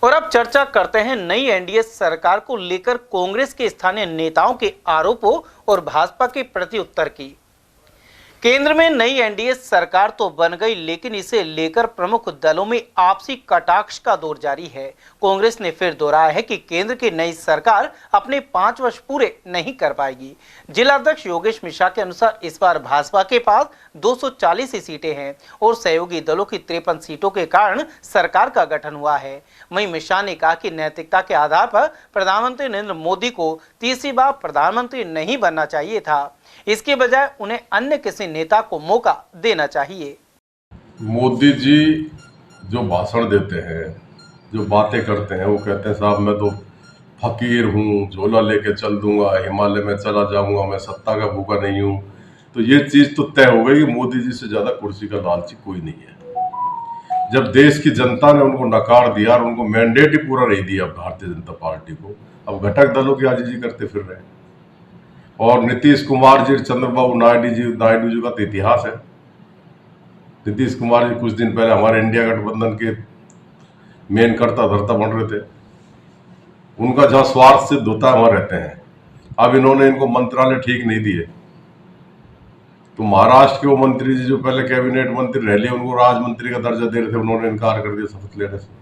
और अब चर्चा करते हैं नई एनडीए सरकार को लेकर कांग्रेस के स्थानीय नेताओं के आरोपों और भाजपा के प्रत्युत्तर की। केंद्र में नई एनडीए सरकार तो बन गई, लेकिन इसे लेकर प्रमुख दलों में आपसी कटाक्ष का दौर जारी है। कांग्रेस ने फिर दोहराया है कि केंद्र की नई सरकार अपने 5 वर्ष पूरे नहीं कर पाएगी। जिलाध्यक्ष योगेश मिश्रा के अनुसार इस बार भाजपा के पास 240 ही सीटें हैं और सहयोगी दलों की 53 सीटों के कारण सरकार का गठन हुआ है। वहीं मिश्रा ने कहा कि नैतिकता के आधार पर प्रधानमंत्री नरेंद्र मोदी को तीसरी बार प्रधानमंत्री नहीं बनना चाहिए था, इसके बजाय उन्हें अन्य किसी नेता को मौका देना चाहिए। मोदी जी जो भाषण देते हैं, जो बातें करते हैं, वो कहते हैं साहब मैं तो फकीर हूँ, झोला लेके चल दूंगा, हिमालय में चला जाऊंगा, मैं सत्ता का भूखा नहीं हूँ। तो ये चीज तो तय हो गई कि मोदी जी से ज्यादा कुर्सी का लालची कोई नहीं है। जब देश की जनता ने उनको नकार दिया और उनको मैंडेट ही पूरा नहीं दिया भारतीय जनता पार्टी को, अब घटक दलों की आजीजी करते फिर रहे। और नीतीश कुमार जी, चंद्रबाबू नायडू जी का तो इतिहास है। नीतीश कुमार जी कुछ दिन पहले हमारे इंडिया गठबंधन के मेन कर्ता धर्ता बन रहे थे। उनका जहां स्वार्थ सिद्ध होता है वहां रहते हैं। अब इन्होंने इनको मंत्रालय ठीक नहीं दिए, तो महाराष्ट्र के वो मंत्री जी जो पहले कैबिनेट मंत्री रह लिए, उनको राज मंत्री का दर्जा दे रहे थे, उन्होंने इनकार कर दिया शपथ लेने से।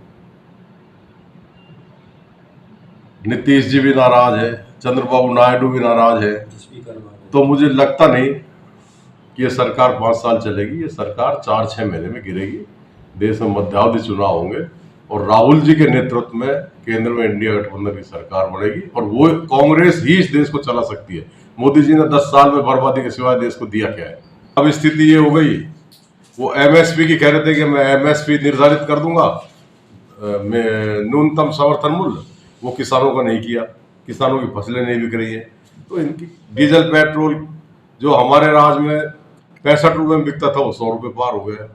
नीतीश जी भी नाराज है, चंद्रबाबू नायडू भी नाराज है। तो मुझे लगता नहीं कि ये सरकार 5 साल चलेगी। ये सरकार 4-6 महीने में गिरेगी। देश में मध्यावधि चुनाव होंगे और राहुल जी के नेतृत्व में केंद्र में इंडिया गठबंधन की सरकार बनेगी और वो कांग्रेस ही इस देश को चला सकती है। मोदी जी ने 10 साल में बर्बादी के सिवाय देश को दिया क्या है? अब स्थिति ये हो गई, वो एमएसपी की कह रहे थे कि मैं एमएसपी निर्धारित कर दूंगा, न्यूनतम समर्थन मूल्य, वो किसानों का नहीं किया। किसानों की फसलें नहीं बिक रही है। तो इनकी डीजल पेट्रोल जो हमारे राज्य में 65 रुपये में बिकता था वो 100 रुपये पार हो गया।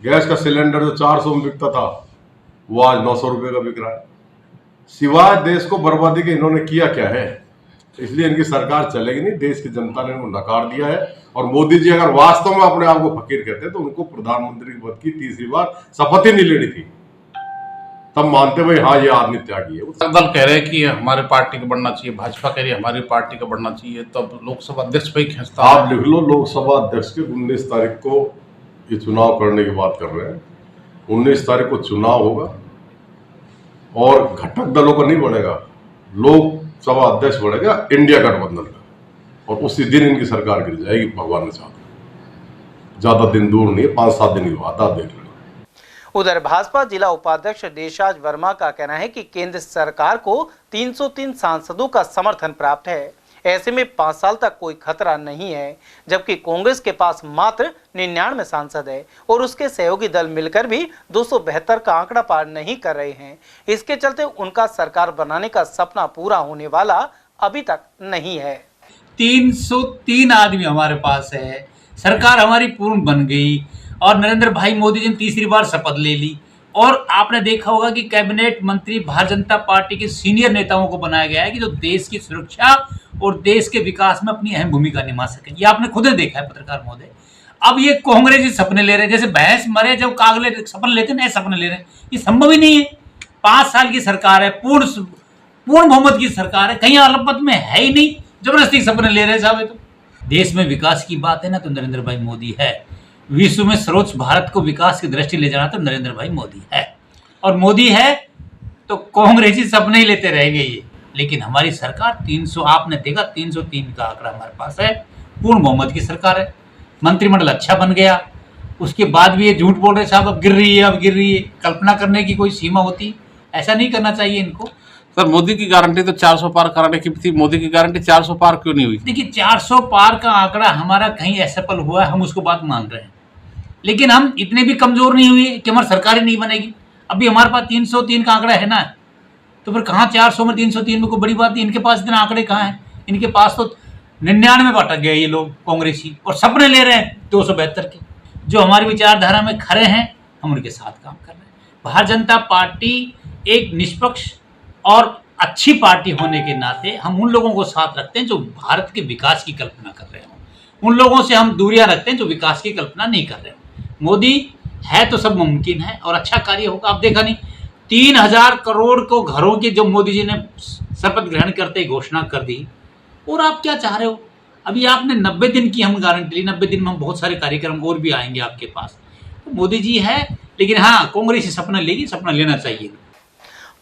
गैस का सिलेंडर जो 400 में बिकता था वो आज 900 रुपये का बिक रहा है। सिवाय देश को बर्बादी के इन्होंने किया क्या है? इसलिए इनकी सरकार चलेगी नहीं। देश की जनता ने इनको नकार दिया है और मोदी जी अगर वास्तव में अपने आप को फकीर कहते तो उनको प्रधानमंत्री पद की तीसरी बार शपथ ही नहीं लेनी थी, तब मानते भाई हाँ ये आदमी त्यागी है। दल कह रहे हैं कि हमारे पार्टी का बढ़ना चाहिए, भाजपा कह रही है हमारी पार्टी का बढ़ना चाहिए, तब लोकसभा अध्यक्ष पे ही खींचता। आप लिख लो, लोकसभा अध्यक्ष के 19 तारीख को ये चुनाव करने की बात कर रहे हैं। 19 तारीख को चुनाव होगा और घटक दलों का नहीं बनेगा, लोकसभा अध्यक्ष बनेगा इंडिया गठबंधन का, और उसी दिन इनकी सरकार गिर जाएगी। भगवान ने चाहा, ज्यादा दिन दूर नहीं है, 5-7 दिन की बात आप देख लेना। उधर भाजपा जिला उपाध्यक्ष देशराज वर्मा का कहना है कि केंद्र सरकार को 303 सांसदों का समर्थन प्राप्त है। ऐसे में 5 साल तक कोई खतरा नहीं है, जबकि कांग्रेस के पास मात्र 99 सांसद है और उसके सहयोगी दल मिलकर भी 272 का आंकड़ा पार नहीं कर रहे हैं। इसके चलते उनका सरकार बनाने का सपना पूरा होने वाला अभी तक नहीं है। 303 आदमी हमारे पास है, सरकार हमारी पूर्ण बन गई और नरेंद्र भाई मोदी जी ने तीसरी बार शपथ ले ली। और आपने देखा होगा कि कैबिनेट मंत्री भारतीय जनता पार्टी के सीनियर नेताओं को बनाया गया है कि जो देश की सुरक्षा और देश के विकास में अपनी अहम भूमिका निभा सके। ये आपने खुद देखा है पत्रकार महोदय। अब ये कांग्रेसी सपने ले रहे हैं, जैसे भैंस मरे जब कागले सपने लेते हैं, सपने ले रहे हैं। ये संभव ही नहीं है। 5 साल की सरकार है, पूर्ण बहुमत की सरकार है, कहीं अलपत में है ही नहीं, जबरदस्ती सपने ले रहे हैं साहब। तो देश में विकास की बात है ना तो नरेंद्र भाई मोदी है। विश्व में सर्वोच्च भारत को विकास की दृष्टि ले जाना तो नरेंद्र भाई मोदी है। और मोदी है तो कांग्रेसी सपने ही लेते रहेंगे ये। लेकिन हमारी सरकार 300, आपने देखा 303 का आंकड़ा हमारे पास है, पूर्ण बहुमत की सरकार है। मंत्रिमंडल अच्छा बन गया, उसके बाद भी ये झूठ बोल रहे साहब अब गिर रही है, अब गिर रही है। कल्पना करने की कोई सीमा होती, ऐसा नहीं करना चाहिए इनको। सर मोदी की गारंटी तो 400 पार कराने की थी, मोदी की गारंटी 400 पार क्यों नहीं हुई? देखिए 400 पार का आंकड़ा हमारा कहीं असफल हुआ है, हम उसको बात मान रहे हैं, लेकिन हम इतने भी कमजोर नहीं हुए कि हमारी सरकार ही नहीं बनेगी। अभी हमारे पास 303 का आंकड़ा है ना, तो फिर कहाँ 400 में 303 में कोई बड़ी बात नहीं। इनके पास इतने आंकड़े कहाँ हैं? इनके पास तो 99 में भटक गए ये लोग कांग्रेसी, और सपने ले रहे हैं 272 के। जो हमारी विचारधारा में खड़े हैं हम उनके साथ काम कर रहे हैं। भारतीय जनता पार्टी एक निष्पक्ष और अच्छी पार्टी होने के नाते हम उन लोगों को साथ रखते हैं जो भारत के विकास की कल्पना कर रहे हों। उन लोगों से हम दूरियां रखते हैं जो विकास की कल्पना नहीं कर रहे हों। मोदी है तो सब मुमकिन है और अच्छा कार्य होगा। आप देखा नहीं 3,000 करोड़ को घरों की जो मोदी जी ने शपथ ग्रहण करते ही घोषणा कर दी, और आप क्या चाह रहे हो? अभी आपने 90 दिन की हम गारंटी ली, 90 दिन में हम बहुत सारे कार्यक्रम और भी आएंगे आपके पास। तो मोदी जी है, लेकिन हाँ, कांग्रेस सपना लेगी, सपना लेना चाहिए।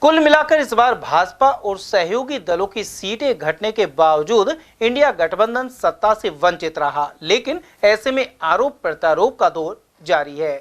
कुल मिलाकर इस बार भाजपा और सहयोगी दलों की सीटें घटने के बावजूद इंडिया गठबंधन सत्ता से वंचित रहा, लेकिन ऐसे में आरोप प्रत्यारोप का दौर जारी है।